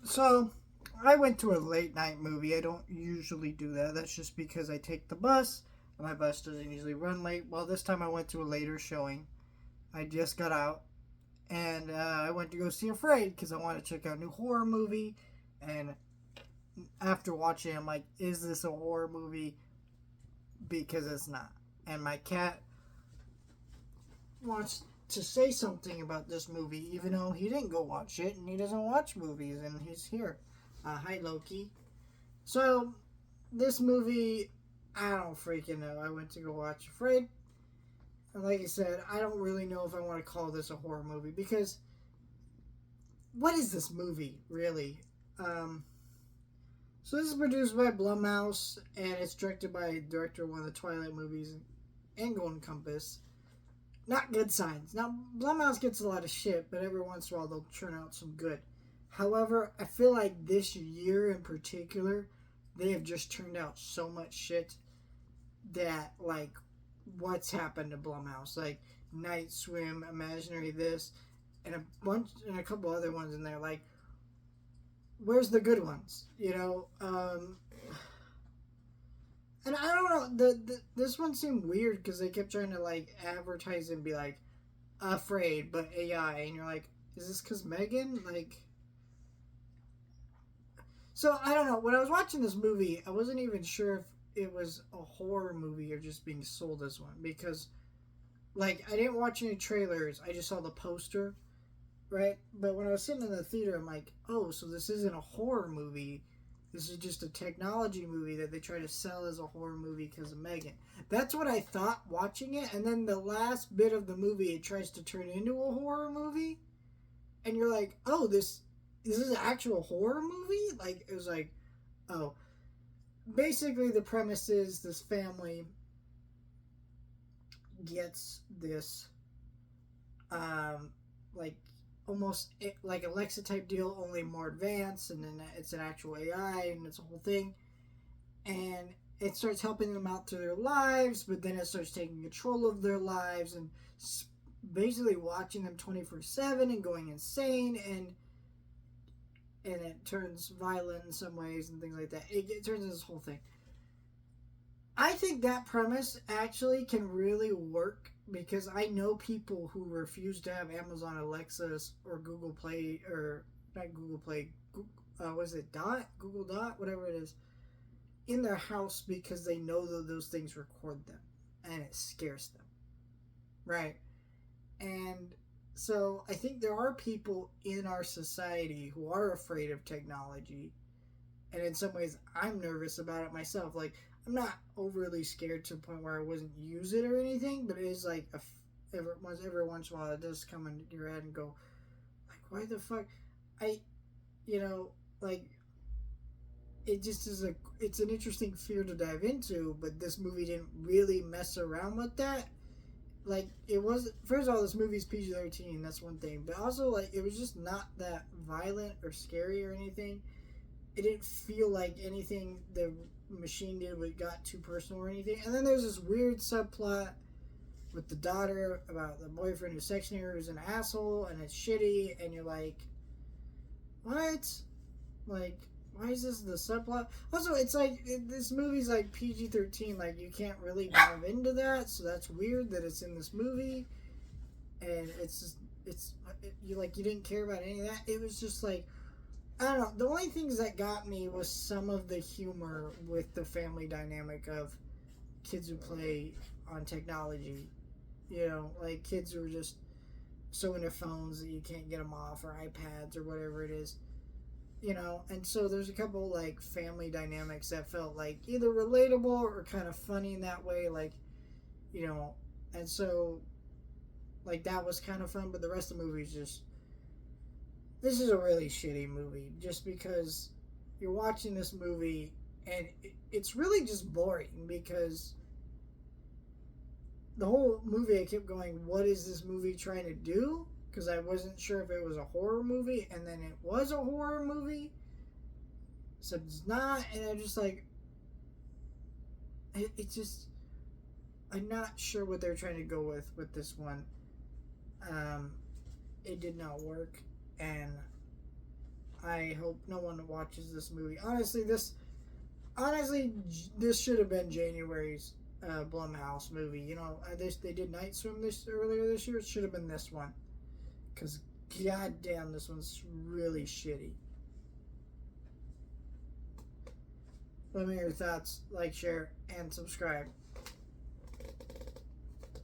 So, I went to a late night movie. I don't usually do that. That's just because I take the bus, and my bus doesn't usually run late. Well, this time I went to a later showing. I just got out, and I went to go see Afraid because I wanted to check out a new horror movie. And after watching it, I'm like, is this a horror movie? Because it's not. And my cat wants to say something about this movie, even though he didn't go watch it, and he doesn't watch movies, and he's here. Hi, Loki. So, this movie, I don't freaking know. I went to go watch Afraid. And like I said, I don't really know if I want to call this a horror movie because what is this movie, really? Um, so, this is produced by Blumhouse and it's directed by a director of one of the Twilight movies and Golden Compass. Not good signs. Now, Blumhouse gets a lot of shit, but every once in a while they'll churn out some good. However, I feel like this year in particular, they have just turned out so much shit that, like, what's happened to Blumhouse? Like, Night Swim, Imaginary This, and a couple other ones in there. Like, where's the good ones? And I don't know. This one seemed weird because they kept trying to like advertise and be like, Afraid, but AI, and you're like, is this because Megan? Like, so I don't know. When I was watching this movie, I wasn't even sure if it was a horror movie or just being sold as one because, like, I didn't watch any trailers. I just saw the poster, right? But when I was sitting in the theater, I'm like, oh, so this isn't a horror movie. This is just a technology movie that they try to sell as a horror movie because of Megan. That's what I thought watching it, and then the last bit of the movie, it tries to turn into a horror movie, and you're like, oh, this is an actual horror movie? Like, it was like, oh. Basically, the premise is this family gets this, like, almost like Alexa type deal, only more advanced, and then it's an actual AI, and it's a whole thing. And it starts helping them out through their lives, but then it starts taking control of their lives and basically watching them 24/7 and going insane, and it turns violent in some ways and things like that. It turns into this whole thing. I think that premise actually can really work because I know people who refuse to have Amazon Alexa or Google Play, or not Google Play, was it Google Dot, whatever it is, in their house because they know that those things record them and it scares them, right? And so I think there are people in our society who are afraid of technology, and in some ways I'm nervous about it myself. Like, I'm not overly scared to the point where I wouldn't use it or anything, but it is like every once in a while it does come into your head and go, like, why the fuck? I, you know, like, it just is it's an interesting fear to dive into, but this movie didn't really mess around with that. Like, it was, first of all, this movie's PG-13, that's one thing, but also, like, it was just not that violent or scary or anything. It didn't feel like anything the machine did got too personal or anything. And then there's this weird subplot with the daughter about the boyfriend who's sexting her who's an asshole, and it's shitty, and you're like, what? Like, why is this the subplot? Also, it's like, this movie's like PG-13, like, you can't really dive into that, so that's weird that it's in this movie, and it's just, you didn't care about any of that. It was just like, I don't know. The only things that got me was some of the humor with the family dynamic of kids who play on technology. Like, kids who are just so into phones that you can't get them off, or iPads, or whatever it is. And so there's a couple, like, family dynamics that felt like either relatable or kind of funny in that way. Like, and so, like, that was kind of fun, but the rest of the movie is just, this is a really shitty movie just because you're watching this movie and it's really just boring because the whole movie I kept going, what is this movie trying to do? Because I wasn't sure if it was a horror movie, and then it was a horror movie, so it's not, and I'm just like, it's just, I'm not sure what they're trying to go with this one. It did not work, and I hope no one watches this movie. Honestly, this should have been January's Blumhouse movie. You know, they did Night Swim this earlier this year. It should have been this one, because goddamn, this one's really shitty. Let me know your thoughts. Like, share, and subscribe.